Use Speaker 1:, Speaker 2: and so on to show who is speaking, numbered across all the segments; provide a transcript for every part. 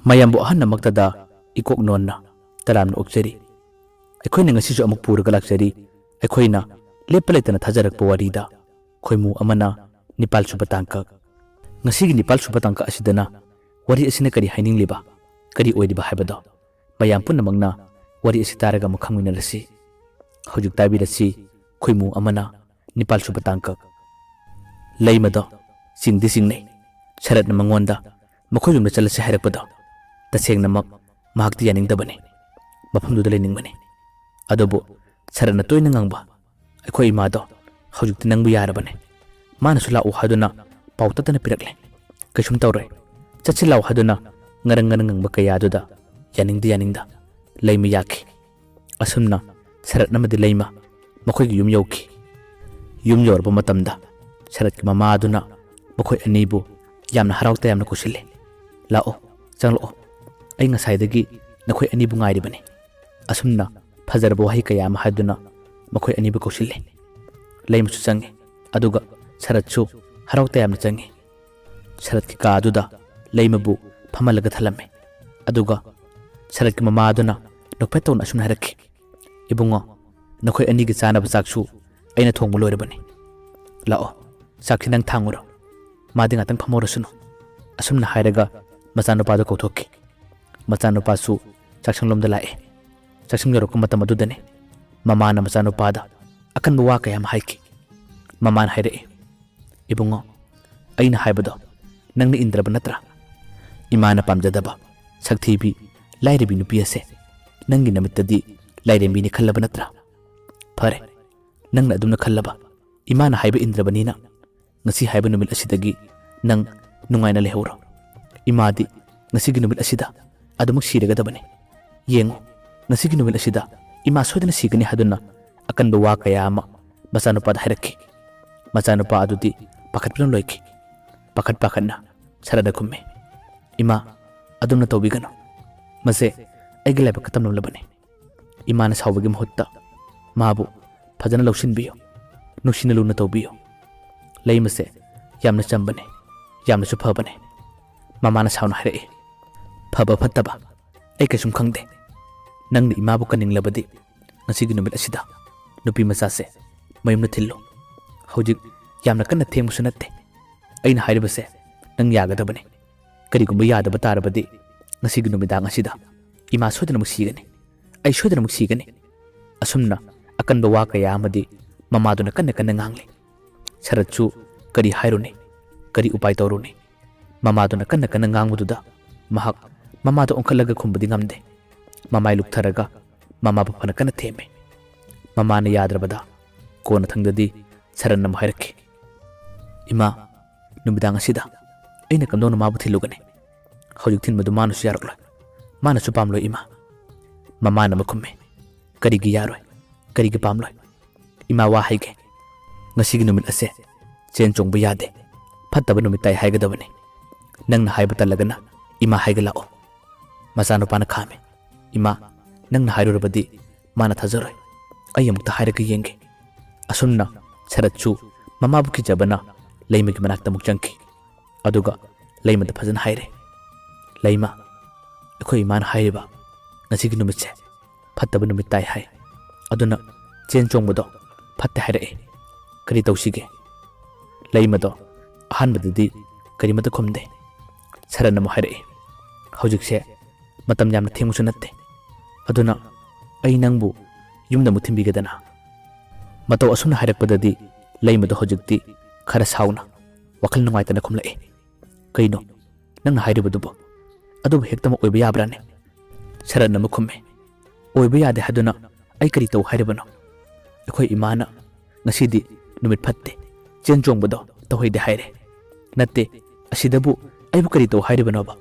Speaker 1: ꯃꯌꯥꯝꯕꯨ ꯑꯍꯟꯅꯃꯛꯇꯗ ꯏꯀꯣꯛ ꯅꯣꯟꯅ ꯇꯔꯥꯝꯅ ꯑꯣꯛꯆꯔꯤ ꯑꯩꯈꯣꯏꯅ ꯉꯁꯤꯁꯨ ꯑꯃꯨꯛ ꯄꯨꯔꯒ ꯂꯥꯛꯆꯔꯤ ꯑꯩꯈꯣꯏꯅ ꯂꯦꯞꯄ ꯂꯩꯇꯅ ꯊꯥꯖꯔꯛꯄ ꯋꯥꯔꯤꯗ ꯈꯣꯏꯃꯨ ꯑꯃꯅ ꯅꯤꯄꯥꯜ ꯁꯨꯕ ꯇꯥꯡꯀꯛ ꯉꯁꯤꯒꯤ ꯅꯤꯄꯥꯜ ꯁꯨꯕ ꯇꯥꯡꯀꯛ ꯑꯁꯤꯗꯅ ꯋꯥꯔꯤ ꯑꯁꯤꯅ ꯀꯔꯤ ꯍꯥꯏꯅꯤꯡꯂꯤꯕ ꯀꯔꯤ ꯑꯣꯏꯔꯤꯕ ꯍꯥꯏꯕꯗꯣ ꯃꯌꯥꯝ ꯄꯨꯝꯅꯃꯛꯅ ꯋꯥꯔꯤ ꯑꯁꯤ ꯇꯥꯔꯒ ꯑꯃꯨꯛ ꯈꯪꯃꯤꯟꯅꯔꯁꯤ ꯍꯧꯖꯤꯛ ꯇꯥꯕꯤꯔꯁꯤ ꯈꯣꯏꯃꯨ ꯑꯃꯅ ꯅꯤꯄꯥꯜ ꯁꯨꯕ ꯇꯥꯡꯀꯛ ꯂꯩꯃꯗꯣ ꯆꯤꯡꯗꯤ ꯆꯤꯡꯅꯩ ꯁꯔꯠꯅ ꯃꯉꯣꯟꯗ ꯃꯈꯣꯏ ꯌꯨꯝꯗ ꯆꯠꯂꯁꯤ ꯍꯥꯏꯔꯛꯄꯗꯣ ꯇꯁꯦꯡꯅꯃꯛ ꯃꯍꯥꯛꯇꯤ ꯌꯥꯅꯤꯡꯗꯕꯅꯤ ꯃꯐꯝꯗꯨꯗ ꯂꯩꯅꯤꯡꯕꯅꯤ ꯑꯗꯨꯕꯨ ꯁꯔꯠꯅ ꯇꯣꯏꯅ ꯉꯥꯡꯕ ꯑꯩꯈꯣꯏ ꯏꯃꯥꯗꯣ ꯍꯧꯖꯤꯛꯇꯤ ꯅꯪꯕꯨ ꯌꯥꯔꯕꯅꯤ ꯃꯥꯅꯁꯨ ꯂꯥꯛꯎ ꯍꯥꯏꯗꯨꯅ ꯄꯥꯎ ꯇꯠꯇꯅ ꯄꯤꯔꯛꯂꯦ ꯀꯩꯁꯨꯝ ꯇꯧꯔꯣꯏ ꯆꯠꯁꯤ ꯂꯥꯎ ꯍꯥꯏꯗꯨꯅ ꯉꯔꯪ ꯉꯪꯕ ꯀꯌꯥꯗꯨꯗ ꯌꯥꯅꯤꯡꯗ ꯂꯩꯃ ꯌꯥꯈꯤ ꯑꯁꯨꯝꯅ ꯁꯔꯠ ꯑꯃꯗꯤ ꯂꯩꯃ ꯃꯈꯣꯏꯒꯤ ꯌꯨꯝ ꯌꯧꯈꯤ ꯌꯨꯝ ꯌꯧꯔꯕ ꯃꯇꯝꯗ ꯁꯔꯠꯀꯤ ꯃꯃꯥꯗꯨꯅ ꯃꯈꯣꯏ ꯑꯅꯤꯕꯨ ꯌꯥꯝꯅ ꯍꯔꯥꯎ ꯇꯌꯥꯝꯅ ꯀꯧꯁꯤꯜꯂꯦ ꯂꯥꯛꯑꯣ ꯆꯪꯂꯛꯑꯣ ꯑꯩ ꯉꯁꯥꯏꯗꯒꯤ ꯅꯈꯣꯏ ꯑꯅꯤꯕꯨ ꯉꯥꯏꯔꯤꯕꯅꯤ ꯑꯁꯨꯝꯅ ꯐꯖꯔꯕ ꯋꯥꯍꯩ ꯀꯌꯥ ꯑꯃ ꯍꯥꯏꯗꯨꯅ ꯃꯈꯣꯏ ꯑꯅꯤꯕꯨ ꯀꯧꯁꯤꯜꯂꯦ ꯂꯩꯃꯁꯨ ꯆꯪꯉꯤ ꯑꯗꯨꯒ ꯁꯔꯠꯁꯨ ꯍꯔꯥꯎ ꯇꯌꯥꯝꯅ ꯆꯪꯉꯤ ꯁꯔꯠꯀꯤ ꯀꯥꯗꯨꯗ ꯂꯩꯃꯕꯨ ꯐꯝꯍꯜꯂꯒ ꯊꯜꯂꯝꯃꯤ ꯑꯗꯨꯒ ꯁꯔꯠꯀꯤ ꯃꯃꯥꯗꯨꯅ ꯅꯣꯛꯐꯦꯠ ꯇꯧꯅ ꯑꯁꯨꯝꯅ ꯍꯥꯏꯔꯛꯈꯤ ꯏꯕꯨꯡꯉꯣ ꯅꯈꯣꯏ ꯑꯅꯤꯒꯤ ꯆꯥꯅꯕ ꯆꯥꯛꯁꯨ ꯑꯩꯅ ꯊꯣꯡꯕ ꯂꯣꯏꯔꯕꯅꯤ ꯂꯥꯛꯑꯣ ꯆꯥꯛꯁꯤ ꯅꯪ ꯊꯥꯡꯉꯨꯔꯣ ꯃꯥꯗꯤ ꯉꯥꯛꯇꯪ ꯐꯝꯍꯧꯔꯁꯅꯨ ꯑꯁꯨꯝꯅ ꯍꯥꯏꯔꯒ ꯃꯆꯥꯅꯨꯄꯥꯗꯨ ꯀꯧꯊꯣꯛꯈꯤ ꯃꯆꯥꯅꯨꯄꯥꯁꯨ ꯆꯥꯛꯁꯪꯂꯣꯝꯗ ꯂꯥꯛꯑꯦ ꯆꯥꯛꯁꯪ ꯌꯧꯔꯛꯄ ꯃꯇꯝ ꯑꯗꯨꯗꯅꯤ ꯃꯃꯥꯅ ꯃꯆꯥꯅꯨꯄꯥꯗ ꯑꯀꯟꯕ ꯋꯥ ꯀꯌꯥ ꯑꯃ ꯍꯥꯏꯈꯤ ꯃꯃꯥꯅ ꯍꯥꯏꯔꯛꯏ ꯏꯕꯨꯡꯉꯣ ꯑꯩꯅ ꯍꯥꯏꯕꯗꯣ ꯅꯪꯅ ꯏꯟꯗ꯭ꯔꯕ ꯅꯠꯇ꯭ꯔꯥ ꯏꯃꯥꯅ ꯄꯥꯝꯖꯗꯕ ꯁꯛꯊꯤꯕꯤ ꯂꯥꯏꯔꯕꯤ ꯅꯨꯄꯤ ꯑꯁꯦ ꯅꯪꯒꯤ ꯅꯃꯤꯠꯇꯗꯤ ꯂꯥꯏꯔꯦꯝꯕꯤꯅꯤ ꯈꯜꯂꯕ ꯅꯠꯇ꯭ꯔꯥ ꯐꯔꯦ ꯅꯪꯅ ꯑꯗꯨꯝꯅ ꯈꯜꯂꯕ ꯏꯃꯥꯅ ꯍꯥꯏꯕ ꯏꯟꯗ꯭ꯔꯕꯅꯤꯅ ꯉꯁꯤ ꯍꯥꯏꯕ ꯅꯨꯃꯤꯠ ꯑꯁꯤꯗꯒꯤ ꯅꯪ ꯅꯨꯡꯉꯥꯏꯅ ꯂꯩꯍꯧꯔꯣ ꯏꯃꯥꯗꯤ ꯉꯁꯤꯒꯤ ꯅꯨꯃꯤꯠ ꯑꯁꯤꯗ ꯑꯗꯨꯃꯛ ꯁꯤꯔꯒꯗꯕꯅꯤ ꯌꯦꯡꯉꯨ ꯉꯁꯤꯒꯤ ꯅꯨꯃꯤꯠ ꯑꯁꯤꯗ ꯏꯃꯥ ꯁꯣꯏꯗꯅ ꯁꯤꯒꯅꯤ ꯍꯥꯏꯗꯨꯅ ꯑꯀꯟꯕ ꯋꯥ ꯀꯌꯥ ꯑꯃ ꯃꯆꯥꯅꯨꯄꯥꯗ ꯍꯥꯏꯔꯛꯈꯤ ꯃꯆꯥꯅꯨꯄꯥ ꯑꯗꯨꯗꯤ ꯄꯥꯈꯠꯄꯅ ꯂꯣꯏꯈꯤ ꯄꯥꯈꯠꯅ ꯁꯔꯠꯅ ꯈꯨꯝꯃꯤ ꯏꯃꯥ ꯑꯗꯨꯝꯅ ꯇꯧꯕꯤꯒꯅꯨ ꯃꯁꯦ ꯑꯩꯒꯤ ꯂꯥꯏꯕꯛꯀ ꯇꯝꯂꯝꯂꯕꯅꯤ ꯏꯃꯥꯅ ꯁꯥꯎꯕꯒꯤ ꯃꯍꯨꯠꯇ ꯃꯥꯕꯨ ꯐꯖꯅ ꯂꯧꯁꯤꯟꯕꯤꯌꯨ ꯅꯨꯡꯁꯤꯅ ꯂꯨꯅ ꯇꯧꯕꯤꯌꯨ ꯂꯩꯃꯁꯦ ꯌꯥꯝꯅ ꯆꯝꯕꯅꯤ ꯌꯥꯝꯅꯁꯨ ꯐꯕꯅꯤ ꯃꯃꯥꯅ ꯁꯥꯎꯅ ꯍꯥꯏꯔꯛꯏ ꯐꯕ ꯐꯠꯇꯕ ꯑꯩ ꯀꯩꯁꯨꯝ ꯈꯪꯗꯦ ꯅꯪꯅ ꯏꯃꯥꯕꯨ ꯀꯟꯅꯤꯡꯂꯕꯗꯤ ꯉꯁꯤꯒꯤ ꯅꯨꯃꯤꯠ ꯑꯁꯤꯗ ꯅꯨꯄꯤ ꯃꯆꯥꯁꯦ ꯃꯌꯨꯝꯗ ꯊꯤꯜꯂꯨ ꯍꯧꯖꯤꯛ ꯌꯥꯝꯅ ꯀꯟꯅ ꯊꯦꯡꯕꯁꯨ ꯅꯠꯇꯦ ꯑꯩꯅ ꯍꯥꯏꯔꯤꯕꯁꯦ ꯅꯪ ꯌꯥꯒꯗꯕꯅꯤ ꯀꯔꯤꯒꯨꯝꯕ ꯌꯥꯗꯕ ꯇꯥꯔꯕꯗꯤ ꯉꯁꯤꯒꯤ ꯅꯨꯃꯤꯗꯥꯡ ꯑꯁꯤꯗ ꯏꯃꯥ ꯁꯣꯏꯗꯅꯃꯛ ꯁꯤꯒꯅꯤ ꯑꯩ ꯁꯣꯏꯗꯅꯃꯛ ꯁꯤꯒꯅꯤ ꯑꯁꯨꯝꯅ ꯑꯀꯟꯕ ꯋꯥ ꯀꯌꯥ ꯑꯃꯗꯤ ꯃꯃꯥꯗꯨꯅ ꯀꯟꯅ ꯉꯥꯡꯂꯤ ꯁꯔꯠꯁꯨ ꯀꯔꯤ ꯍꯥꯏꯔꯨꯅꯤ ꯀꯔꯤ ꯎꯄꯥꯏ ꯇꯧꯔꯨꯅꯤ ꯃꯃꯥꯗꯨꯅ ꯀꯟꯅ ꯉꯥꯡꯕꯗꯨꯗ ꯃꯍꯥꯛ ꯃꯃꯥꯗꯨ ꯑꯣꯟꯈꯠꯂꯒ ꯈꯨꯝꯕꯗꯤ ꯉꯝꯗꯦ ꯃꯃꯥꯏ ꯂꯨꯛꯊꯔꯒ ꯃꯃꯥꯕꯨ ꯐꯅ ꯀꯟꯅ ꯊꯦꯝꯃꯤ ꯃꯃꯥꯅ ꯌꯥꯗ꯭ꯔꯕꯗ ꯀꯣꯟꯅ ꯊꯪꯗꯗꯤ ꯁꯔꯠꯅ ꯑꯃꯨꯛ ꯍꯥꯏꯔꯛꯈꯤ ꯏꯃꯥ ꯅꯨꯃꯤꯗꯥꯡ ꯑꯁꯤꯗ ꯑꯩꯅ ꯀꯝꯗꯧꯅ ꯃꯥꯕꯨ ꯊꯤꯜꯂꯨꯒꯅꯤ ꯍꯧꯖꯤꯛ ꯊꯤꯟꯕꯗꯨ ꯃꯥꯅꯁꯨ ꯌꯥꯔꯛꯂꯣꯏ ꯃꯥꯅꯁꯨ ꯄꯥꯝꯂꯣꯏ ꯏꯃꯥ ꯃꯃꯥꯅ ꯑꯃꯨꯛ ꯈꯨꯝꯃꯤ ꯀꯔꯤꯒꯤ ꯌꯥꯔꯣꯏ ꯀꯔꯤꯒꯤ ꯄꯥꯝꯂꯣꯏ ꯏꯃꯥ ꯋꯥ ꯍꯥꯏꯒꯦ ꯉꯁꯤꯒꯤ ꯅꯨꯃꯤꯠ ꯑꯁꯦ ꯆꯦꯟ ꯆꯣꯡꯕ ꯌꯥꯗꯦ ꯐꯠꯇꯕ ꯅꯨꯃꯤꯠ ꯇꯥꯏ ꯍꯥꯏꯒꯗꯕꯅꯤ ꯅꯪꯅ ꯍꯥꯏꯕ ꯇꯜꯂꯒꯅ ꯏꯃꯥ ꯍꯥꯏꯒ ꯂꯥꯛꯑꯣ ꯃꯆꯥꯅꯨꯄꯥꯅ ꯈꯥꯝꯃꯤ ꯏꯃꯥ ꯅꯪꯅ ꯍꯥꯏꯔꯨꯔꯕꯗꯤ ꯃꯥꯅ ꯊꯥꯖꯔꯣꯏ ꯑꯩ ꯑꯃꯨꯛꯇ ꯍꯥꯏꯔꯒ ꯌꯦꯡꯒꯦ ꯑꯁꯨꯝꯅ ꯁꯔꯠꯁꯨ ꯃꯃꯥꯕꯨ ꯀꯤꯖꯕꯅ ꯂꯩꯃꯒꯤ ꯃꯅꯥꯛꯇ ꯑꯃꯨꯛ ꯆꯪꯈꯤ ꯑꯗꯨꯒ ꯂꯩꯃꯗ ꯐꯖꯅ ꯍꯥꯏꯔꯦ ꯂꯩꯃ ꯑꯩꯈꯣꯏ ꯏꯃꯥꯅ ꯍꯥꯏꯔꯤꯕ ꯉꯁꯤꯒꯤ ꯅꯨꯃꯤꯠꯁꯦ ꯐꯠꯇꯕ ꯅꯨꯃꯤꯠ ꯇꯥꯏ ꯍꯥꯏ ꯑꯗꯨꯅ ꯆꯦꯟ ꯆꯣꯡꯕꯗꯣ ꯐꯠꯇꯦ ꯍꯥꯏꯔꯛꯏ ꯀꯔꯤ ꯇꯧꯁꯤꯒꯦ ꯂꯩꯃꯗꯣ ꯑꯍꯥꯟꯕꯗꯗꯤ ꯀꯔꯤꯃꯠꯇ ꯈꯨꯝꯗꯦ ꯁꯔꯠꯅ ꯑꯃꯨꯛ ꯍꯥꯏꯔꯛꯏ ꯍꯧꯖꯤꯛꯁꯦ ꯃꯇꯝ ꯌꯥꯝꯅ ꯊꯦꯡꯕꯁꯨ ꯅꯠꯇꯦ ꯑꯗꯨꯅ ꯑꯩ ꯅꯪꯕꯨ ꯌꯨꯝꯗ ꯑꯃꯨꯛ ꯊꯤꯟꯕꯤꯒꯗꯅ ꯃꯇꯧ ꯑꯁꯨꯝꯅ ꯍꯥꯏꯔꯛꯄꯗꯗꯤ ꯂꯩꯃꯗꯣ ꯍꯧꯖꯤꯛꯇꯤ ꯈꯔ ꯁꯥꯎꯅ ꯋꯥꯈꯜ ꯅꯨꯡꯉꯥꯏꯇꯅ ꯈꯨꯝꯂꯛꯏ ꯀꯩꯅꯣ ꯅꯪꯅ ꯍꯥꯏꯔꯤꯕꯗꯨꯕꯨ ꯑꯗꯨꯕꯨ ꯍꯦꯛꯇꯃꯛ ꯑꯣꯏꯕ ꯌꯥꯕ꯭ꯔꯥꯅꯦ ꯁꯔꯠꯅ ꯑꯃꯨꯛ ꯈꯨꯝꯃꯤ ꯑꯣꯏꯕ ꯌꯥꯗꯦ ꯍꯥꯏꯗꯨꯅ ꯑꯩ ꯀꯔꯤ ꯇꯧ ꯍꯥꯏꯔꯤꯕꯅꯣ ꯑꯩꯈꯣই ꯏꯃꯥꯅ ꯉꯁꯤꯗꯤ ꯅꯨꯃꯤꯠ ꯐꯠꯇꯦ ꯆꯦꯟ ꯆꯣꯡꯕꯗꯣ ꯇꯧꯍꯩꯗꯦ ꯍꯥꯏꯔꯦ ꯅꯠꯇꯦ ꯑꯁꯤꯗꯕꯨ ꯑꯩꯕꯨ ꯀꯔꯤ ꯇꯧ ꯍꯥꯏꯔꯤꯕꯅꯣꯕ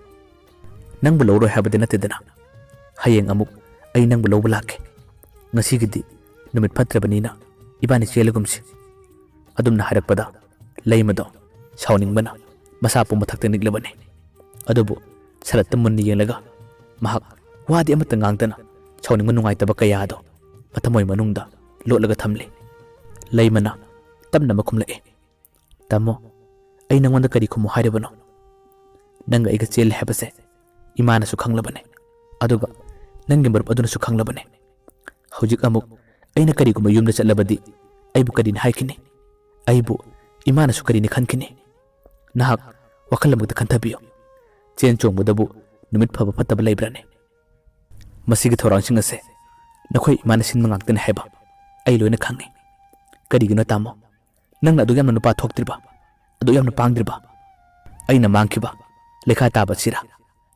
Speaker 1: ꯅꯪꯕꯨ ꯂꯧꯔꯣꯏ ꯍꯥꯏꯕꯗꯤ ꯅꯠꯇꯦꯗꯅ ꯍꯌꯦꯡ ꯑꯃꯨꯛ ꯑꯩ ꯅꯪꯕꯨ ꯂꯧꯕ ꯂꯥꯛꯀꯦ ꯉꯁꯤꯒꯤꯗꯤ ꯅꯨꯃꯤꯠ ꯐꯠꯇ꯭ꯔꯕꯅꯤꯅ ꯏꯕꯥꯅꯤ ꯆꯦꯜꯂꯒꯨꯝꯁꯤ ꯑꯗꯨꯝꯅ ꯍꯥꯏꯔꯛꯄꯗ ꯂꯩꯃꯗꯣ ꯁꯥꯎꯅꯤꯡꯕꯅ ꯃꯁꯥ ꯄꯨꯝꯕ ꯃꯊꯛꯇ ꯅꯤꯛꯂꯕꯅꯤ ꯑꯗꯨꯕꯨ ꯁꯔꯠꯇ ꯃꯨꯟꯅ ꯌꯦꯡꯂꯒ ꯃꯍꯥꯛ ꯋꯥꯗꯤ ꯑꯃꯠꯇ ꯉꯥꯡꯗꯅ ꯁꯥꯎꯅꯤꯡꯕ ꯅꯨꯡꯉꯥꯏꯇꯕ ꯀꯌꯥꯗꯣ ꯃꯊꯃꯣꯏ ꯃꯅꯨꯡꯗ ꯂꯣꯠꯂꯒ ꯊꯝꯂꯤ ꯂꯩꯃꯅ ꯇꯞꯅ ꯑꯃ ꯈꯨꯝꯂꯛꯏ ꯇꯥꯃꯣ ꯑꯩ ꯅꯉꯣꯟꯗ ꯀꯔꯤ ꯈꯨꯝꯃꯨ ꯍꯥꯏꯔꯤꯕꯅꯣ ꯅꯪꯒ ꯑꯩꯒ ꯆꯦꯜꯂꯦ ꯍꯥꯏꯕꯁꯦ ꯏꯃꯥꯅꯁꯨ ꯈꯪꯂꯕꯅꯦ ꯑꯗꯨꯒ ꯅꯪꯒꯤ ꯃꯔꯨꯞ ꯑꯗꯨꯅꯁꯨ ꯈꯪꯂꯕꯅꯦ ꯍꯧꯖꯤꯛ ꯑꯃꯨꯛ ꯑꯩꯅ ꯀꯔꯤꯒꯨꯝꯕ ꯌꯨꯝꯗ ꯆꯠꯂꯕꯗꯤ ꯑꯩꯕꯨ ꯀꯔꯤꯅ ꯍꯥꯏꯈꯤꯅꯤ ꯑꯩꯕꯨ ꯏꯃꯥꯅꯁꯨ ꯀꯔꯤꯅ ꯈꯟꯈꯤꯅꯤ ꯅꯍꯥꯛ ꯋꯥꯈꯜ ꯑꯃꯨꯛꯇ ꯈꯟꯊꯕꯤꯌꯨ ꯆꯦꯟ ꯆꯣꯡꯕꯗꯕꯨ ꯅꯨꯃꯤꯠ ꯐꯕ ꯐꯠꯇꯕ ꯂꯩꯕ꯭ꯔꯥꯅꯦ ꯃꯁꯤꯒꯤ ꯊꯧꯔꯥꯡꯁꯤꯡ ꯑꯁꯦ ꯅꯈꯣꯏ ꯏꯃꯥꯅ ꯁꯤꯟꯕ ꯉꯥꯛꯇꯅꯤ ꯍꯥꯏꯕ ꯑꯩ ꯂꯣꯏꯅ ꯈꯪꯉꯤ ꯀꯔꯤꯒꯤꯅꯣ ꯇꯥꯃꯣ ꯅꯪꯅ ꯑꯗꯨꯛ ꯌꯥꯝꯅ ꯅꯨꯄꯥ ꯊꯣꯛꯇ꯭ꯔꯤꯕ ꯑꯗꯨꯛ ꯌꯥꯝꯅ ꯄꯥꯡꯗ꯭ꯔꯤꯕ ꯑꯩꯅ ꯃꯥꯡꯈꯤꯕ ꯂꯩꯈꯥ ꯇꯥꯕ ꯑꯁꯤꯔꯥ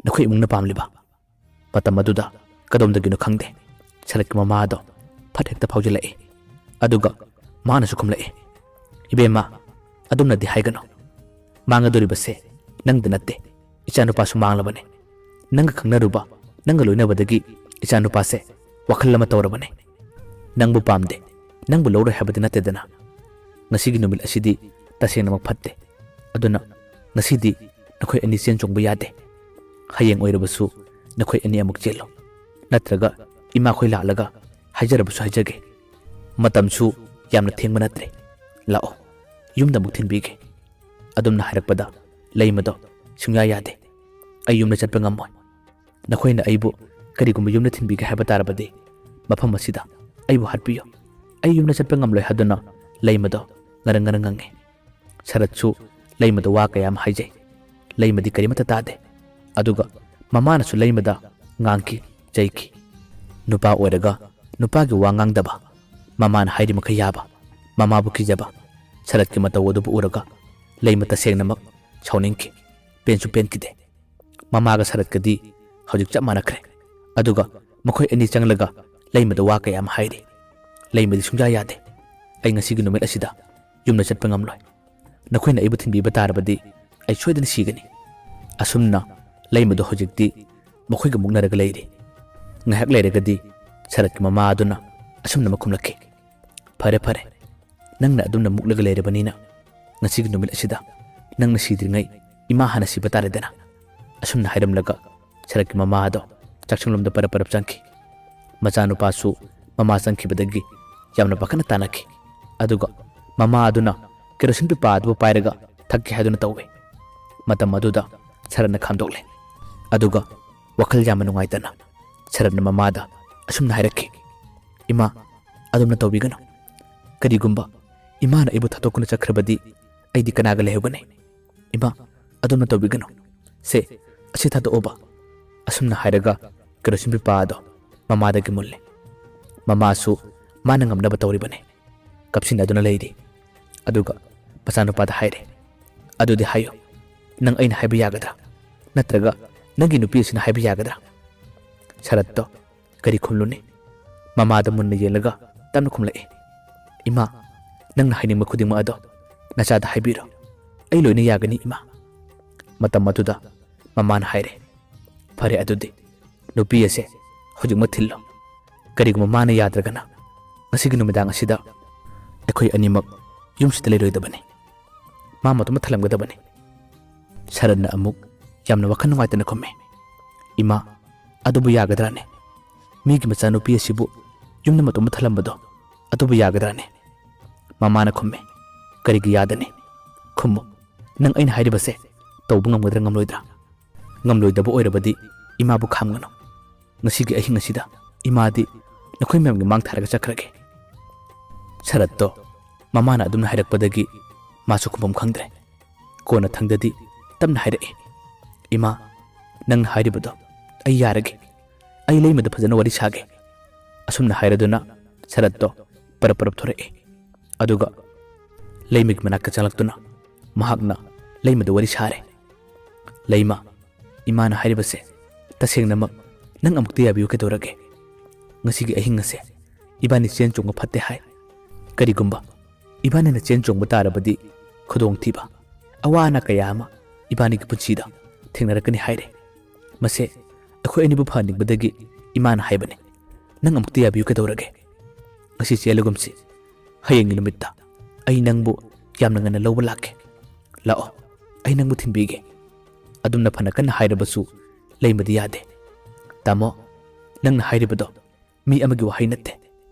Speaker 1: ꯅꯈꯣꯏ ꯏꯃꯨꯡꯅ ꯄꯥꯝꯂꯤꯕ ꯃꯇꯝ ꯑꯗꯨꯗ ꯀꯗꯣꯝꯗꯒꯤꯅꯣ ꯈꯪꯗꯦ ꯁꯔꯠꯀꯤ ꯃꯃꯥꯗꯣ ꯐꯠ ꯍꯦꯛꯇ ꯐꯥꯎꯖꯤꯜꯂꯛꯏ ꯑꯗꯨꯒ ꯃꯥꯅꯁꯨ ꯈꯨꯝꯂꯛꯏ ꯏꯕꯦꯝꯃ ꯑꯗꯨꯝꯅꯗꯤ ꯍꯥꯏꯒꯅꯨ ꯃꯥꯡꯒꯗꯣꯔꯤꯕꯁꯦ ꯅꯪꯗ ꯅꯠꯇꯦ ꯏꯆꯥꯅꯨꯄꯥꯁꯨ ꯃꯥꯡꯂꯕꯅꯦ ꯅꯪꯒ ꯈꯪꯅꯔꯨꯕ ꯅꯪꯒ ꯂꯣꯏꯅꯕꯗꯒꯤ ꯏꯆꯥꯅꯨꯄꯥꯁꯦ ꯋꯥꯈꯜ ꯑꯃ ꯇꯧꯔꯕꯅꯦ ꯅꯪꯕꯨ ꯄꯥꯝꯗꯦ ꯅꯪꯕꯨ ꯂꯧꯔꯣꯏ ꯍꯥꯏꯕꯗꯤ ꯅꯠꯇꯦꯗꯅ ꯉꯁꯤꯒꯤ ꯅꯨꯃꯤꯠ ꯑꯁꯤꯗꯤ ꯇꯁꯦꯡꯅꯃꯛ ꯐꯠꯇꯦ ꯑꯗꯨꯅ ꯉꯁꯤꯗꯤ ꯅꯈꯣꯏ ꯑꯅꯤ ꯆꯦꯟ ꯆꯣꯡꯕ ꯌꯥꯗꯦ ꯍꯌꯦꯡ ꯑꯣꯏꯔꯕꯁꯨ ꯅꯈꯣꯏ ꯑꯅꯤ ꯑꯃꯨꯛ ꯆꯦꯜꯂꯨ ꯅꯠꯇ꯭ꯔꯒ ꯏꯃꯥꯈꯣꯏ ꯂꯥꯛꯂꯒ ꯍꯥꯏꯖꯔꯕꯁꯨ ꯍꯥꯏꯖꯒꯦ ꯃꯇꯝꯁꯨ ꯌꯥꯝꯅ ꯊꯦꯡꯕ ꯅꯠꯇ꯭ꯔꯦ ꯂꯥꯛꯑꯣ ꯌꯨꯝꯗ ꯑꯃꯨꯛ ꯊꯤꯟꯕꯤꯒꯦ ꯑꯗꯨꯝꯅ ꯍꯥꯏꯔꯛꯄꯗ ꯂꯩꯃꯗꯣ ꯁꯨꯡꯌꯥ ꯌꯥꯗꯦ ꯑꯩ ꯌꯨꯝꯗ ꯆꯠꯄ ꯉꯝꯃꯣꯏ ꯅꯈꯣꯏꯅ ꯑꯩꯕꯨ ꯀꯔꯤꯒꯨꯝꯕ ꯌꯨꯝꯗ ꯊꯤꯟꯕꯤꯒꯦ ꯍꯥꯏꯕ ꯇꯥꯔꯕꯗꯤ ꯃꯐꯝ ꯑꯁꯤꯗ ꯑꯩꯕꯨ ꯍꯥꯠꯄꯤꯌꯨ ꯑꯩ ꯌꯨꯝꯗ ꯆꯠꯄ ꯉꯝꯂꯣꯏ ꯍꯥꯏꯗꯨꯅ ꯂꯩꯃꯗꯣ ꯉꯔꯪ ꯉꯔꯪ ꯉꯪꯉꯤ ꯁꯔꯠꯁꯨ ꯂꯩꯃꯗ ꯋꯥ ꯀꯌꯥ ꯑꯃ ꯍꯥꯏꯖꯩ ꯂꯩꯃꯗꯤ ꯀꯔꯤꯃꯠꯇ ꯇꯥꯗꯦ ꯑꯗꯨꯒ ꯃꯃꯥꯅꯁꯨ ꯂꯩꯃꯗ ꯉꯥꯡꯈꯤ ꯆꯩꯈꯤ ꯅꯨꯄꯥ ꯑꯣꯏꯔꯒ ꯅꯨꯄꯥꯒꯤ ꯋꯥ ꯉꯥꯡꯗꯕ ꯃꯃꯥꯅ ꯍꯥꯏꯔꯤꯃꯈꯩ ꯌꯥꯕ ꯃꯃꯥꯕꯨ ꯀꯤꯖꯕ ꯁꯔꯠꯀꯤ ꯃꯇꯧ ꯑꯗꯨꯕꯨ ꯎꯔꯒ ꯂꯩꯃ ꯇꯁꯦꯡꯅꯃꯛ ꯁꯥꯎꯅꯤꯡꯈꯤ ꯄꯦꯟꯁꯨ ꯄꯦꯟꯈꯤꯗꯦ ꯃꯃꯥꯒ ꯁꯔꯠꯀꯗꯤ ꯍꯧꯖꯤꯛ ꯆꯞ ꯃꯥꯟꯅꯈ꯭ꯔꯦ ꯑꯗꯨꯒ ꯃꯈꯣꯏ ꯑꯅꯤ ꯆꯪꯂꯒ ꯂꯩꯃꯗ ꯋꯥ ꯀꯌꯥ ꯑꯃ ꯍꯥꯏꯔꯤ ꯂꯩꯃꯗꯤ ꯁꯨꯡꯌꯥ ꯌꯥꯗꯦ ꯑꯩ ꯉꯁꯤꯒꯤ ꯅꯨꯃꯤꯠ ꯑꯁꯤꯗ ꯌꯨꯝꯗ ꯆꯠꯄ ꯉꯝꯂꯣꯏ ꯅꯈꯣꯏꯅ ꯑꯩꯕꯨ ꯊꯤꯟꯕꯤꯕ ꯇꯥꯔꯕꯗꯤ ꯑꯩ ꯁꯣꯏꯗꯅ ꯁꯤꯒꯅꯤ ꯑꯁꯨꯝꯅ ꯂꯩꯃꯗꯣ ꯍꯧꯖꯤꯛꯇꯤ ꯃꯈꯣꯏꯒ ꯃꯨꯛꯅꯔꯒ ꯂꯩꯔꯤ ꯉꯥꯏꯍꯥꯛ ꯂꯩꯔꯒꯗꯤ ꯁꯔꯠꯀꯤ ꯃꯃꯥ ꯑꯗꯨꯅ ꯑꯁꯨꯝꯅ ꯈꯨꯝꯂꯛꯈꯤ ꯐꯔꯦ ꯐꯔꯦ ꯅꯪꯅ ꯑꯗꯨꯝꯅ ꯃꯨꯛꯂꯒ ꯂꯩꯔꯕꯅꯤꯅ ꯉꯁꯤꯒꯤ ꯅꯨꯃꯤꯠ ꯑꯁꯤꯗ ꯅꯪꯅ ꯁꯤꯗ꯭ꯔꯤꯉꯩ ꯏꯃꯥ ꯍꯥꯟꯅ ꯁꯤꯕ ꯇꯥꯔꯦꯗꯅ ꯑꯁꯨꯝꯅ ꯍꯥꯏꯔꯝꯂꯒ ꯁꯔꯠꯀꯤ ꯃꯃꯥ ꯑꯗꯣ ꯆꯥꯛꯁꯪꯂꯣꯝꯗ ꯄꯔꯞ ꯄꯔꯞ ꯆꯪꯈꯤ ꯃꯆꯥꯅꯨꯄꯥꯁꯨ ꯃꯃꯥ ꯆꯪꯈꯤꯕꯗꯒꯤ ꯌꯥꯝꯅ ꯄꯥꯈꯠꯅ ꯇꯥꯅꯈꯤ ꯑꯗꯨꯒ ꯃꯃꯥ ꯑꯗꯨꯅ ꯀꯦꯔꯣꯁꯤꯟ ꯄꯤꯄꯥ ꯑꯗꯨꯕꯨ ꯄꯥꯏꯔꯒ ꯊꯛꯀꯦ ꯍꯥꯏꯗꯨꯅ ꯇꯧꯋꯤ ꯃꯇꯝ ꯑꯗꯨꯗ ꯁꯔꯠꯅ ꯈꯥꯝꯗꯣꯛꯂꯦ ꯑꯗꯨꯒ ꯋꯥꯈꯜ ꯌꯥꯝꯅ ꯅꯨꯡꯉꯥꯏꯇꯅ ꯁꯔꯠꯅ ꯃꯃꯥꯗ ꯑꯁꯨꯝꯅ ꯍꯥꯏꯔꯛꯈꯤ ꯏꯃꯥ ꯑꯗꯨꯝꯅ ꯇꯧꯕꯤꯒꯅꯨ ꯀꯔꯤꯒꯨꯝꯕ ꯏꯃꯥꯅ ꯑꯩꯕꯨ ꯊꯥꯗꯣꯛꯇꯨꯅ ꯆꯠꯈ꯭ꯔꯕꯗꯤ ꯑꯩꯗꯤ ꯀꯅꯥꯒ ꯂꯩꯍꯧꯒꯅꯤ ꯏꯃꯥ ꯑꯗꯨꯝꯅ ꯇꯧꯕꯤꯒꯅꯨ ꯁꯦ ꯑꯁꯤ ꯊꯥꯗꯣꯛꯑꯣꯕ ꯑꯁꯨꯝꯅ ꯍꯥꯏꯔꯒ ꯀꯦꯔꯣꯁꯤꯟ ꯄꯤꯄꯥ ꯑꯗꯣ ꯃꯃꯥꯗꯒꯤ ꯃꯨꯜꯂꯦ ꯃꯃꯥꯁꯨ ꯃꯥꯅ ꯉꯝꯅꯕ ꯇꯧꯔꯤꯕꯅꯤ ꯀꯞꯁꯤꯟꯅꯗꯨꯅ ꯂꯩꯔꯤ ꯑꯗꯨꯒ ꯃꯆꯥꯅꯨꯄꯥꯗ ꯍꯥꯏꯔꯦ ꯑꯗꯨꯗꯤ ꯍꯥꯏꯌꯨ ꯅꯪ ꯑꯩꯅ ꯍꯥꯏꯕ ꯌꯥꯒꯗ꯭ꯔꯥ ꯅꯠꯇ꯭ꯔꯒ ꯅꯪꯒꯤ ꯅꯨꯄꯤ ꯑꯁꯤꯅ ꯍꯥꯏꯕ ꯌꯥꯒꯗ꯭ꯔꯥ ꯁꯔꯠꯇꯣ ꯀꯔꯤ ꯈꯨꯝꯂꯨꯅꯤ ꯃꯃꯥꯗ ꯃꯨꯟꯅ ꯌꯦꯡꯂꯒ ꯇꯞꯅ ꯈꯨꯝꯂꯛꯏ ꯏꯃꯥ ꯅꯪꯅ ꯍꯥꯏꯅꯤꯡꯕ ꯈꯨꯗꯤꯡꯃꯛ ꯑꯗꯣ ꯅꯆꯥꯗ ꯍꯥꯏꯕꯤꯔꯣ ꯑꯩ ꯂꯣꯏꯅ ꯌꯥꯒꯅꯤ ꯏꯃꯥ ꯃꯇꯝ ꯑꯗꯨꯗ ꯃꯃꯥꯅ ꯍꯥꯏꯔꯦ ꯐꯔꯦ ꯑꯗꯨꯗꯤ ꯅꯨꯄꯤ ꯑꯁꯦ ꯍꯧꯖꯤꯛꯃꯛ ꯊꯤꯜꯂꯣ ꯀꯔꯤꯒꯨꯝꯕ ꯃꯥꯅ ꯌꯥꯗ꯭ꯔꯒꯅ ꯉꯁꯤꯒꯤ ꯅꯨꯃꯤꯗꯥꯡ ꯑꯁꯤꯗ ꯑꯩꯈꯣꯏ ꯑꯅꯤꯃꯛ ꯌꯨꯝꯁꯤꯗ ꯂꯩꯔꯣꯏꯗꯕꯅꯤ ꯃꯥ ꯃꯇꯣꯝꯇ ꯊꯜꯂꯝꯒꯗꯕꯅꯤ ꯁꯔꯠꯅ ꯑꯃꯨꯛ ꯌꯥꯝꯅ ꯋꯥꯈꯜ ꯅꯨꯡꯉꯥꯏꯇꯅ ꯈꯨꯝꯃꯦ ꯏꯃꯥ ꯑꯗꯨꯕꯨ ꯌꯥꯒꯗ꯭ꯔꯥꯅꯦ ꯃꯤꯒꯤ ꯃꯆꯥꯅꯨꯄꯤ ꯑꯁꯤꯕꯨ ꯌꯨꯝꯗ ꯃꯇꯣꯝꯇ ꯊꯜꯂꯝꯕꯗꯣ ꯑꯗꯨꯕꯨ ꯌꯥꯒꯗ꯭ꯔꯥꯅꯦ ꯃꯃꯥꯅ ꯈꯨꯝꯃꯦ ꯀꯔꯤꯒꯤ ꯌꯥꯗꯅꯤ ꯈꯨꯝꯃꯨ ꯅꯪ ꯑꯩꯅ ꯍꯥꯏꯔꯤꯕꯁꯦ ꯇꯧꯕ ꯉꯝꯒꯗ꯭ꯔꯥ ꯉꯝꯂꯣꯏꯗ꯭ꯔꯥ ꯉꯝꯂꯣꯏꯗꯕ ꯑꯣꯏꯔꯕꯗꯤ ꯏꯃꯥꯕꯨ ꯈꯥꯝꯒꯅꯨ ꯉꯁꯤꯒꯤ ꯑꯍꯤꯡ ꯑꯁꯤꯗ ꯏꯃꯥꯗꯤ ꯅꯈꯣꯏ ꯃꯌꯥꯝꯒꯤ ꯃꯥꯡ ꯊꯥꯔꯒ ꯆꯠꯈ꯭ꯔꯒꯦ ꯁꯔꯠꯇꯣ ꯃꯃꯥꯅ ꯑꯗꯨꯝꯅ ꯍꯥꯏꯔꯛꯄꯗꯒꯤ ꯃꯥꯁꯨ ꯈꯨꯝꯐꯝ ꯈꯪꯗ꯭ꯔꯦ ꯀꯣꯟꯅ ꯊꯪꯗꯗꯤ ꯇꯞꯅ ꯍꯥꯏꯔꯛꯏ ꯏꯃꯥ ꯅꯪꯅ ꯍꯥꯏꯔꯤꯕꯗꯣ ꯑꯩ ꯌꯥꯔꯒꯦ ꯑꯩ ꯂꯩꯃꯗ ꯐꯖꯅ ꯋꯥꯔꯤ ꯁꯥꯒꯦ ꯑꯁꯨꯝꯅ ꯍꯥꯏꯔꯗꯨꯅ ꯁꯔꯠꯇꯣ ꯄꯔꯞ ꯄꯔꯞ ꯊꯣꯔꯛꯏ ꯑꯗꯨꯒ ꯂꯩꯃꯒꯤ ꯃꯅꯥꯛꯇ ꯆꯪꯂꯛꯇꯨꯅ ꯃꯍꯥꯛꯅ ꯂꯩꯃꯗ ꯋꯥꯔꯤ ꯁꯥꯔꯦ ꯂꯩꯃ ꯏꯃꯥꯅ ꯍꯥꯏꯔꯤꯕꯁꯦ ꯇꯁꯦꯡꯅꯃꯛ ꯅꯪ ꯑꯃꯨꯛꯇ ꯌꯥꯕꯤꯌꯨ ꯀꯩꯗꯧꯔꯒꯦ ꯉꯁꯤꯒꯤ ꯑꯍꯤꯡ ꯑꯁꯦ ꯏꯕꯥꯅꯤ ꯆꯦꯟ ꯆꯣꯡꯕ ꯐꯠꯇꯦ ꯍꯥꯏ ꯀꯔꯤꯒꯨꯝꯕ ꯏꯕꯥꯅꯤꯅ ꯆꯦꯟ ꯆꯣꯡꯕ ꯇꯥꯔꯕꯗꯤ ꯈꯨꯗꯣꯡꯊꯤꯕ ꯑꯋꯥ ꯑꯅꯥ ꯀꯌꯥ ꯑꯃ ꯏꯕꯥꯅꯤꯒꯤ ꯄꯨꯟꯁꯤꯗ ꯊꯦꯡꯅꯔꯛꯀꯅꯤ ꯍꯥꯏꯔꯦ ꯃꯁꯦ ꯑꯩꯈꯣꯏ ꯑꯅꯤꯕꯨ ꯐꯍꯟꯅꯤꯡꯕꯗꯒꯤ ꯏꯃꯥꯅ ꯍꯥꯏꯕꯅꯤ ꯅꯪ ꯑꯃꯨꯛꯇ ꯌꯥꯕꯤꯌꯨ ꯀꯩꯗꯧꯔꯒꯦ ꯉꯁꯤ ꯆꯦꯜꯂꯒꯨꯝꯁꯤ ꯍꯌꯦꯡꯒꯤ ꯅꯨꯃꯤꯠꯇ ꯑꯩ ꯅꯪꯕꯨ ꯌꯥꯝꯅ ꯉꯟꯅ ꯂꯧꯕ ꯂꯥꯛꯀꯦ ꯂꯥꯛꯑꯣ ꯑꯩ ꯅꯪꯕꯨ ꯊꯤꯟꯕꯤꯒꯦ ꯑꯗꯨꯝꯅ ꯐꯅ ꯀꯟꯅ ꯍꯥꯏꯔꯕꯁꯨ ꯂꯩꯃꯗꯤ ꯌꯥꯗꯦ ꯇꯥꯃꯣ ꯅꯪꯅ ꯍꯥꯏꯔꯤꯕꯗꯣ ꯃꯤ ꯑꯃꯒꯤ ꯋꯥꯍꯩ ꯅꯠꯇꯦ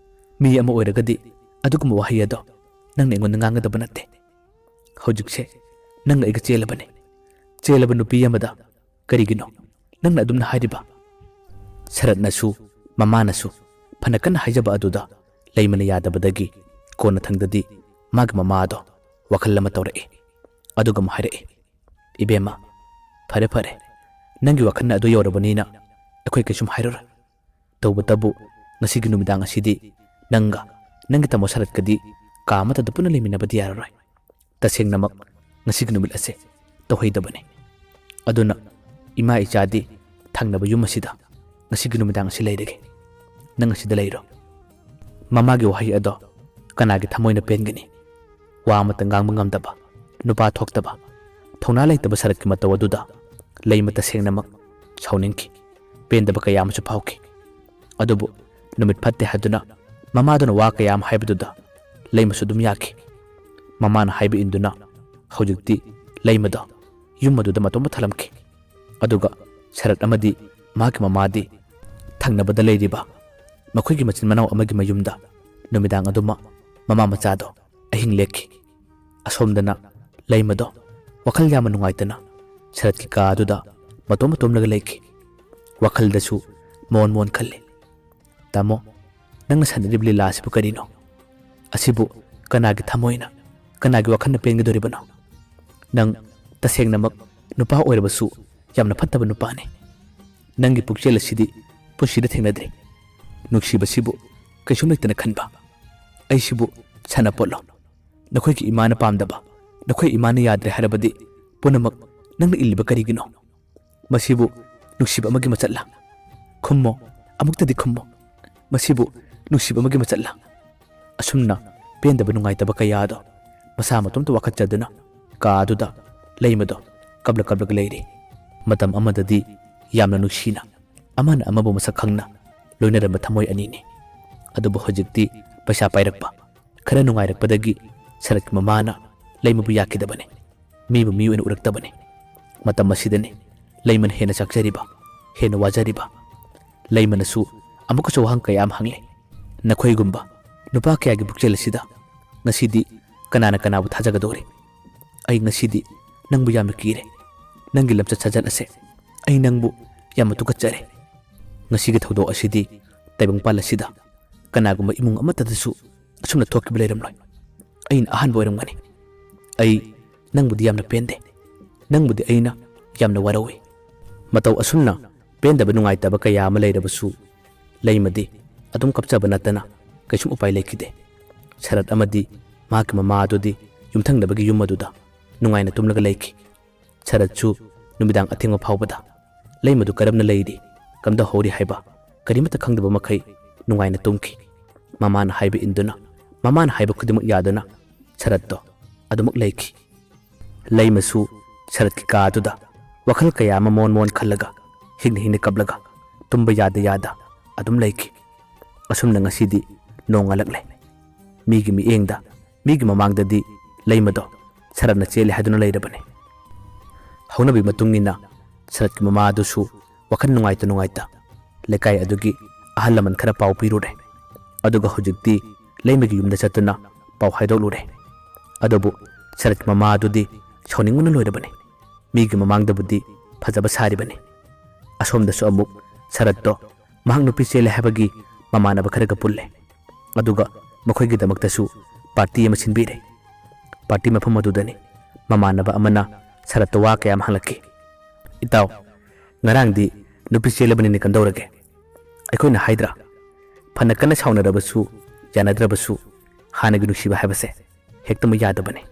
Speaker 1: ꯃꯤ ꯑꯃ ꯑꯣꯏꯔꯒꯗꯤ ꯑꯗꯨꯒꯨꯝꯕ ꯋꯥꯍꯩ ꯑꯗꯣ ꯅꯪꯅ ꯑꯩꯉꯣꯟꯗ ꯉꯥꯡꯒꯗꯕ ꯅꯠꯇꯦ ꯍꯧꯖꯤꯛꯁꯦ ꯅꯪꯅ ꯑꯩꯒ ꯆꯦꯜꯂꯕꯅꯤ ꯆꯦꯜꯂꯕ ꯅꯨꯄꯤ ꯑꯃꯗ ꯀꯔꯤꯒꯤꯅꯣ ꯅꯪꯅ ꯑꯗꯨꯝꯅ ꯍꯥꯏꯔꯤꯕ ꯁꯔꯠꯅꯁꯨ ꯃꯃꯥꯅꯁꯨ ꯐꯅ ꯀꯟꯅ ꯍꯥꯏꯖꯕ ꯑꯗꯨꯗ ꯂꯩꯃꯅ ꯌꯥꯗꯕꯗꯒꯤ ꯀꯣꯟꯅ ꯊꯪꯗꯗꯤ ꯃꯥꯒꯤ ꯃꯃꯥꯗꯣ ꯋꯥꯈꯜ ꯑꯃ ꯇꯧꯔꯛꯏ ꯑꯗꯨꯒ ꯑꯃꯨꯛ ꯍꯥꯏꯔꯛꯏ ꯏꯕꯦꯝꯃ ꯐꯔꯦ ꯐꯔꯦ ꯅꯪꯒꯤ ꯋꯥꯈꯜꯅ ꯑꯗꯨ ꯌꯧꯔꯕꯅꯤꯅ ꯑꯩꯈꯣꯏ ꯀꯩꯁꯨꯝ ꯍꯥꯏꯔꯔꯣꯏ ꯇꯧꯕꯇꯕꯨ ꯉꯁꯤꯒꯤ ꯅꯨꯃꯤꯗꯥꯡ ꯑꯁꯤꯗꯤ ꯅꯪꯒ ꯅꯪꯒꯤ ꯇꯥꯃꯣ ꯁꯔꯠꯀꯗꯤ ꯀꯥ ꯑꯃꯠꯇꯗ ꯄꯨꯟꯅ ꯂꯩꯃꯤꯟꯅꯕꯗꯤ ꯌꯥꯔꯔꯣꯏ ꯇꯁꯦꯡꯅꯃꯛ ꯉꯁꯤꯒꯤ ꯅꯨꯃꯤꯠ ꯑꯁꯦ ꯇꯧꯍꯩꯗꯕꯅꯤ ꯑꯗꯨꯅ ꯏꯃꯥ ꯏꯆꯥꯗꯤ ꯊꯪꯅꯕ ꯌꯨꯝ ꯑꯁꯤꯗ ꯉꯁꯤꯒꯤ ꯅꯨꯃꯤꯗꯥꯡ ꯑꯁꯤ ꯂꯩꯔꯒꯦ ꯅꯪ ꯑꯁꯤꯗ ꯂꯩꯔꯣ ꯃꯃꯥꯒꯤ ꯋꯥꯍꯩ ꯑꯗꯣ ꯀꯅꯥꯒꯤ ꯊꯃꯣꯏꯅ ꯄꯦꯟꯒꯅꯤ ꯋꯥ ꯑꯃꯠꯇ ꯉꯥꯡꯕ ꯉꯝꯗꯕ ꯅꯨꯄꯥ ꯊꯣꯛꯇꯕ ꯊꯧꯅꯥ ꯂꯩꯇꯕ ꯁꯔꯠꯀꯤ ꯃꯇꯧ ꯑꯗꯨꯗ ꯂꯩꯃ ꯇꯁꯦꯡꯅꯃꯛ ꯁꯥꯎꯅꯤꯡꯈꯤ ꯄꯦꯟꯗꯕ ꯀꯌꯥ ꯑꯃꯁꯨ ꯐꯥꯎꯈꯤ ꯑꯗꯨꯕꯨ ꯅꯨꯃꯤꯠ ꯐꯠꯇꯦ ꯍꯥꯏꯗꯨꯅ ꯃꯃꯥꯗꯨꯅ ꯋꯥ ꯀꯌꯥ ꯑꯃ ꯍꯥꯏꯕꯗꯨꯗ ꯂꯩꯃꯁꯨ ꯑꯗꯨꯝ ꯌꯥꯈꯤ ꯃꯃꯥꯅ ꯍꯥꯏꯕ ꯏꯟꯗꯨꯅ ꯍꯧꯖꯤꯛꯇꯤ ꯂꯩꯃꯗꯣ ꯌꯨꯝ ꯑꯗꯨꯗ ꯃꯇꯣꯝꯇ ꯊꯜꯂꯝꯈꯤ ꯑꯗꯨꯒ ꯁꯔꯠ ꯑꯃꯗꯤ ꯃꯥꯒꯤ ꯃꯃꯥꯗꯤ ꯊꯪꯅꯕꯗ ꯂꯩꯔꯤꯕ ꯃꯈꯣꯏꯒꯤ ꯃꯆꯤꯟ ꯃꯅꯥꯎ ꯑꯃꯒꯤ ꯃꯌꯨꯝꯗ ꯅꯨꯃꯤꯗꯥꯡ ꯑꯗꯨꯃ ꯃꯃꯥ ꯃꯆꯥꯗꯣ ꯑꯍꯤꯡ ꯂꯦꯛꯈꯤ ꯑꯁꯣꯝꯗꯅ ꯂꯩꯃꯗꯣ ꯋꯥꯈꯜ ꯌꯥꯝꯅ ꯅꯨꯡꯉꯥꯏꯇꯅ ꯁꯔꯠꯀꯤ ꯀꯥ ꯑꯗꯨꯗ ꯃꯇꯣꯝ ꯇꯣꯝꯂꯒ ꯂꯩꯈꯤ ꯋꯥꯈꯜꯗꯁꯨ ꯃꯣꯟ ꯃꯣꯟ ꯈꯜꯂꯤ ꯇꯥꯃꯣ ꯅꯪꯅ ꯁꯥꯟꯅꯔꯤꯕ ꯂꯤꯂꯥ ꯑꯁꯤꯕꯨ ꯀꯔꯤꯅꯣ ꯑꯁꯤꯕꯨ ꯀꯅꯥꯒꯤ ꯊꯃꯣꯏꯅ ꯀꯅꯥꯒꯤ ꯋꯥꯈꯜꯅ ꯄꯦꯟꯒꯗꯣꯔꯤꯕꯅꯣ ꯅꯪ ꯇꯁꯦꯡꯅꯃꯛ ꯅꯨꯄꯥ ꯑꯣꯏꯔꯕꯁꯨ ꯌꯥꯝꯅ ꯐꯠꯇꯕ ꯅꯨꯄꯥꯅꯤ ꯅꯪꯒꯤ ꯄꯨꯛꯆꯦꯜ ꯑꯁꯤꯗꯤ ꯄꯨꯟꯁꯤꯗ ꯊꯦꯡꯅꯗ꯭ꯔꯤ ꯅꯨꯡꯁꯤꯕꯁꯤꯕꯨ ꯀꯩꯁꯨꯝ ꯂꯩꯇꯅ ꯈꯟꯕ ꯑꯩꯁꯤꯕꯨ ꯁꯥꯟꯅꯄꯣꯠꯂꯣ ꯅꯈꯣꯏꯒꯤ ꯏꯃꯥꯅ ꯄꯥꯝꯗꯕ ꯅꯈꯣꯏ ꯏꯃꯥꯅ ꯌꯥꯗ꯭ꯔꯦ ꯍꯥꯏꯔꯕꯗꯤ ꯄꯨꯝꯅꯃꯛ ꯅꯪꯅ ꯏꯜꯂꯤꯕ ꯀꯔꯤꯒꯤꯅꯣ ꯃꯁꯤꯕꯨ ꯅꯨꯡꯁꯤꯕ ꯑꯃꯒꯤ ꯃꯆꯠꯂ ꯈꯨꯝꯃꯣ ꯑꯃꯨꯛꯇꯗꯤ ꯈꯨꯝꯃꯣ ꯃꯁꯤꯕꯨ ꯅꯨꯡꯁꯤꯕ ꯑꯃꯒꯤ ꯃꯆꯠꯂ ꯑꯁꯨꯝꯅ ꯄꯦꯟꯗꯕ ꯅꯨꯡꯉꯥꯏꯇꯕ ꯀꯌꯥꯗꯣ ꯃꯁꯥ ꯃꯇꯣꯝꯇ ꯋꯥꯀꯠꯆꯗꯨꯅ ꯀꯥ ꯑꯗꯨꯗ ꯂꯩꯃꯗꯣ ꯀꯞꯂꯒ ꯂꯩꯔꯤ ꯃꯇꯝ ꯑꯃꯗꯗꯤ ꯌꯥꯝꯅ ꯅꯨꯡꯁꯤꯅ ꯑꯃꯅ ꯑꯃꯕꯨ ꯃꯁꯛ ꯈꯪꯅ ꯂꯣꯏꯅꯔꯝꯕ ꯊꯃꯣꯏ ꯑꯅꯤꯅꯤ ꯑꯗꯨꯕꯨ ꯍꯧꯖꯤꯛꯇꯤ ꯄꯩꯁꯥ ꯄꯥꯏꯔꯛꯄ ꯈꯔ ꯅꯨꯡꯉꯥꯏꯔꯛꯄꯗꯒꯤ ꯁꯔꯠꯀꯤ ꯃꯃꯥꯅ ꯂꯩꯃꯕꯨ ꯌꯥꯈꯤꯗꯕꯅꯤ ꯃꯤꯕꯨ ꯃꯤ ꯑꯣꯏꯅ ꯎꯔꯛꯇꯕꯅꯤ ꯃꯇꯝ ꯑꯁꯤꯗꯅꯤ ꯂꯩꯃꯅ ꯍꯦꯟꯅ ꯆꯥꯛꯆꯔꯤꯕ ꯍꯦꯟꯅ ꯋꯥꯖꯔꯤꯕ ꯂꯩꯃꯅꯁꯨ ꯑꯃꯨꯛꯀꯁꯨ ꯋꯥꯍꯪ ꯀꯌꯥ ꯑꯃ ꯍꯪꯂꯦ ꯅꯈꯣꯏꯒꯨꯝꯕ ꯅꯨꯄꯥ ꯀꯌꯥꯒꯤ ꯄꯨꯛꯆꯦꯜ ꯑꯁꯤꯗ ꯉꯁꯤꯗꯤ ꯀꯅꯥꯅ ꯀꯅꯥꯕꯨ ꯊꯥꯖꯒꯗꯧꯔꯤ ꯑꯩ ꯉꯁꯤꯗꯤ ꯅꯪꯕꯨ ꯌꯥꯝꯅ ꯀꯤꯔꯦ ꯅꯪꯒꯤ ꯂꯝꯆꯠ ꯁꯥꯖꯠ ꯑꯁꯦ ꯑꯩ ꯅꯪꯕꯨ ꯌꯥꯝꯅ ꯇꯨꯀꯠꯆꯔꯦ ꯉꯁꯤꯒꯤ ꯊꯧꯗꯣꯛ ꯑꯁꯤꯗꯤ ꯇꯥꯏꯕꯪꯄꯥꯜ ꯑꯁꯤꯗ ꯀꯅꯥꯒꯨꯝꯕ ꯏꯃꯨꯡ ꯑꯃꯠꯇꯗꯁꯨ ꯑꯁꯨꯝꯅ ꯊꯣꯛꯈꯤꯕ ꯂꯩꯔꯝꯂꯣꯏ ꯑꯩꯅ ꯑꯍꯥꯟꯕ ꯑꯣꯏꯔꯝꯒꯅꯤ ꯑꯩ ꯅꯪꯕꯨꯗꯤ ꯌꯥꯝꯅ ꯄꯦꯟꯗꯦ ꯅꯪꯕꯨꯗꯤ ꯑꯩꯅ ꯌꯥꯝꯅ ꯋꯥꯔꯧꯏ ꯃꯇꯧ ꯑꯁꯨꯝꯅ ꯄꯦꯟꯗꯕ ꯅꯨꯡꯉꯥꯏꯇꯕ ꯀꯌꯥ ꯑꯃ ꯂꯩꯔꯕꯁꯨ ꯂꯩꯃꯗꯤ ꯑꯗꯨꯝ ꯀꯞꯆꯕ ꯅꯠꯇꯅ ꯀꯩꯁꯨꯝ ꯎꯄꯥꯏ ꯂꯩꯈꯤꯗꯦ ꯁꯔꯠ ꯑꯃꯗꯤ ꯃꯥꯒꯤ ꯃꯃꯥ ꯑꯗꯨꯗꯤ ꯌꯨꯝꯊꯪꯅꯕꯒꯤ ꯌꯨꯝ ꯑꯗꯨꯗ ꯅꯨꯡꯉꯥꯏꯅ ꯇꯨꯝꯂꯒ ꯂꯩꯈꯤ ꯁꯔꯠꯁꯨ ꯅꯨꯃꯤꯗꯥꯡ ꯑꯊꯦꯡꯕ ꯐꯥꯎꯕꯗ ꯂꯩꯃꯗꯨ ꯀꯔꯝꯅ ꯂꯩꯔꯤ ꯀꯝꯗꯧꯍꯧꯔꯤ ꯍꯥꯏꯕ ꯀꯔꯤꯃꯠꯇ ꯈꯪꯗꯕ ꯃꯈꯩ ꯅꯨꯡꯉꯥꯏꯅ ꯇꯨꯝꯈꯤ ꯃꯃꯥꯅ ꯍꯥꯏꯕ ꯏꯟꯗꯨꯅ ꯃꯃꯥꯅ ꯍꯥꯏꯕ ꯈꯨꯗꯤꯡꯃꯛ ꯌꯥꯗꯨꯅ ꯁꯔꯠꯇꯣ ꯑꯗꯨꯃꯛ ꯂꯩꯈꯤ ꯂꯩꯃꯁꯨ ꯁꯔꯠꯀꯤ ꯀꯥ ꯑꯗꯨꯗ ꯋꯥꯈꯜ ꯀꯌꯥ ꯑꯃ ꯃꯣꯟ ꯃꯣꯟ ꯈꯜꯂꯒ ꯍꯤꯡꯅ ꯀꯞꯂꯒ ꯇꯨꯝꯕ ꯌꯥꯗ ꯑꯗꯨꯝ ꯂꯩꯈꯤ ꯑꯁꯨꯝꯅ ꯉꯁꯤꯗꯤ ꯅꯣꯡꯉꯥꯜꯂꯛꯂꯦ ꯃꯤꯒꯤ ꯃꯤꯠꯌꯦꯡꯗ ꯃꯤꯒꯤ ꯃꯃꯥꯡꯗꯗꯤ ꯂꯩꯃꯗꯣ ꯁꯔꯠꯅ ꯆꯦꯜꯂꯦ ꯍꯥꯏꯗꯨꯅ ꯂꯩꯔꯕꯅꯤ ꯍꯧꯅꯕꯤ ꯃꯇꯨꯡ ꯏꯟꯅ ꯁꯔꯠꯀꯤ ꯃꯃꯥ ꯑꯗꯨꯁꯨ ꯋꯥꯈꯜ ꯅꯨꯡꯉꯥꯏꯇ ꯂꯩꯀꯥꯏ ꯑꯗꯨꯒꯤ ꯑꯍꯜ ꯂꯃꯟ ꯈꯔ ꯄꯥꯎ ꯄꯤꯔꯨꯔꯦ ꯑꯗꯨꯒ ꯍꯧꯖꯤꯛꯇꯤ ꯂꯩꯃꯒꯤ ꯌꯨꯝꯗ ꯆꯠꯇꯨꯅ ꯄꯥꯎ ꯍꯥꯏꯗꯣꯛꯂꯨꯔꯦ ꯑꯗꯨꯕꯨ ꯁꯔꯠꯀꯤ ꯃꯃꯥ ꯑꯗꯨꯗꯤ ꯁꯥꯎꯅꯤꯡꯕꯅ ꯂꯣꯏꯔꯕꯅꯤ ꯃꯤꯒꯤ ꯃꯃꯥꯡꯗꯕꯨꯗꯤ ꯐꯖꯕ ꯁꯥꯔꯤꯕꯅꯤ ꯑꯁꯣꯝꯗꯁꯨ ꯑꯃꯨꯛ ꯁꯔꯠꯇꯣ ꯃꯍꯥꯛ ꯅꯨꯄꯤ ꯆꯦꯜꯂꯦ ꯍꯥꯏꯕꯒꯤ ꯃꯃꯥꯟꯅꯕ ꯈꯔꯒ ꯄꯨꯜꯂꯦ ꯑꯗꯨꯒ ꯃꯈꯣꯏꯒꯤꯗꯃꯛꯇꯁꯨ ꯄꯥꯔꯇꯤ ꯑꯃ ꯁꯤꯟꯕꯤꯔꯦ ꯄꯥꯔꯇꯤ ꯃꯐꯝ ꯑꯗꯨꯗꯅꯤ ꯃꯃꯥꯟꯅꯕ ꯑꯃꯅ ꯁꯔꯠꯇ ꯋꯥ ꯀꯌꯥ ꯑꯃ ꯍꯪꯂꯛꯈꯤ ꯏꯇꯥꯎ ꯉꯔꯥꯡꯗꯤ ꯅꯨꯄꯤ ꯆꯦꯜꯂꯕꯅꯤꯅ ꯀꯝꯗꯧꯔꯒꯦ ꯑꯩꯈꯣꯏꯅ ꯍꯥꯏꯗ꯭ꯔꯥ ꯐꯅ ꯀꯟꯅ ꯁꯥꯎꯅꯔꯕꯁꯨ ꯌꯥꯅꯗ꯭ꯔꯕꯁꯨ ꯍꯥꯟꯅꯒꯤ ꯅꯨꯡꯁꯤꯕ ꯍꯥꯏꯕꯁꯦ ꯍꯦꯛꯇꯃꯛ ꯌꯥꯗꯕꯅꯤ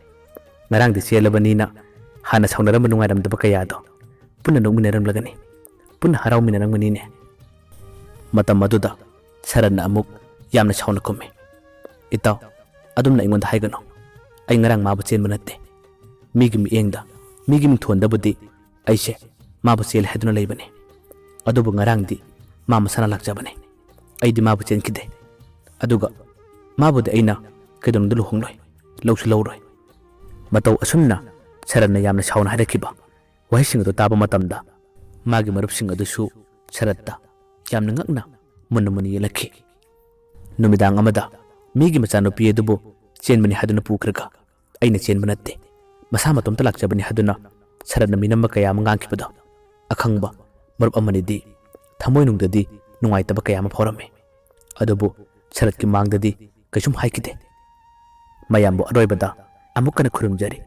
Speaker 1: ꯉꯔꯥꯡꯗꯤ ꯆꯦꯜꯂꯕꯅꯤꯅ ꯍꯥꯟꯅ ꯁꯥꯎꯅꯔꯝꯕ ꯅꯨꯡꯉꯥꯏꯔꯝꯗꯕ ꯀꯌꯥꯗꯣ ꯄꯨꯟꯅ ꯅꯣꯛꯃꯤꯟꯅꯔꯝꯂꯒꯅꯤ ꯄꯨꯟꯅ ꯍꯔꯥꯎꯃꯤꯟꯅꯔꯝꯒꯅꯤꯅꯦ ꯃꯇꯝ ꯑꯗꯨꯗ ꯁꯔꯠꯅ ꯑꯃꯨꯛ ꯌꯥꯝꯅ ꯁꯥꯎꯅ ꯈꯨꯝꯃꯤ ꯏꯇꯥꯎ ꯑꯗꯨꯝꯅ ꯑꯩꯉꯣꯟꯗ ꯍꯥꯏꯒꯅꯨ ꯑꯩ ꯉꯔꯥꯡ ꯃꯥꯕꯨ ꯆꯦꯟꯕ ꯅꯠꯇꯦ ꯃꯤꯒꯤ ꯃꯤꯠꯌꯦꯡꯗ ꯃꯤꯒꯤ ꯃꯤꯡꯊꯣꯟꯗꯕꯨꯗꯤ ꯑꯩꯁꯦ ꯃꯥꯕꯨ ꯆꯦꯜꯂꯦ ꯍꯥꯏꯗꯨꯅ ꯂꯩꯕꯅꯤ ꯑꯗꯨꯕꯨ ꯉꯔꯥꯡꯗꯤ ꯃꯥ ꯃꯁꯥꯅ ꯂꯥꯛꯆꯕꯅꯤ ꯑꯩꯗꯤ ꯃꯥꯕꯨ ꯆꯦꯟꯈꯤꯗꯦ ꯑꯗꯨꯒ ꯃꯥꯕꯨꯗꯤ ꯑꯩꯅ ꯀꯩꯗꯧꯅꯨꯡꯗ ꯂꯨꯍꯣꯡꯂꯣꯏ ꯂꯧꯁꯨ ꯂꯧꯔꯣꯏ ꯃꯇꯧ ꯑꯁꯨꯝꯅ ꯁꯔꯠꯅ ꯌꯥꯝꯅ ꯁꯥꯎꯅ ꯍꯥꯏꯔꯛꯈꯤꯕ ꯋꯥꯍꯩꯁꯤꯡ ꯑꯗꯨ ꯇꯥꯕ ꯃꯇꯝꯗ ꯃꯥꯒꯤ ꯃꯔꯨꯞꯁꯤꯡ ꯑꯗꯨꯁꯨ ꯁꯔꯠꯇ ꯌꯥꯝꯅ ꯉꯛꯅ ꯃꯨꯟꯅ ꯌꯦꯡꯂꯛꯈꯤ ꯅꯨꯃꯤꯗꯥꯡ ꯑꯃꯗ ꯃꯤꯒꯤ ꯃꯆꯥꯅꯨꯄꯤ ꯑꯗꯨꯕꯨ ꯆꯦꯟꯕꯅꯤ ꯍꯥꯏꯗꯨꯅ ꯄꯨꯈ꯭ꯔꯒ ꯑꯩꯅ ꯆꯦꯟꯕ ꯅꯠꯇꯦ ꯃꯁꯥ ꯃꯇꯣꯝꯇ ꯂꯥꯛꯆꯕꯅꯤ ꯍꯥꯏꯗꯨꯅ ꯁꯔꯠꯅ ꯃꯤꯅꯝꯕ ꯀꯌꯥ ꯑꯃ ꯉꯥꯡꯈꯤꯕꯗꯣ ꯑꯈꯪꯕ ꯃꯔꯨꯞ ꯑꯃꯅꯤꯗꯤ ꯊꯃꯣꯏꯅꯨꯡꯗꯗꯤ ꯅꯨꯡꯉꯥꯏꯇꯕ ꯀꯌꯥ ꯑꯃ ꯐꯥꯎꯔꯝꯃꯤ ꯑꯗꯨꯕꯨ ꯁꯔꯠꯀꯤ ꯃꯥꯡꯗꯗꯤ ꯀꯩꯁꯨꯝ ꯍꯥꯏꯈꯤꯗꯦ ꯃꯌꯥꯝꯕꯨ ꯑꯔꯣꯏꯕꯗ ꯑꯃꯨꯛ ꯍꯟꯅ ꯈꯨꯔꯨꯝꯖꯔꯤ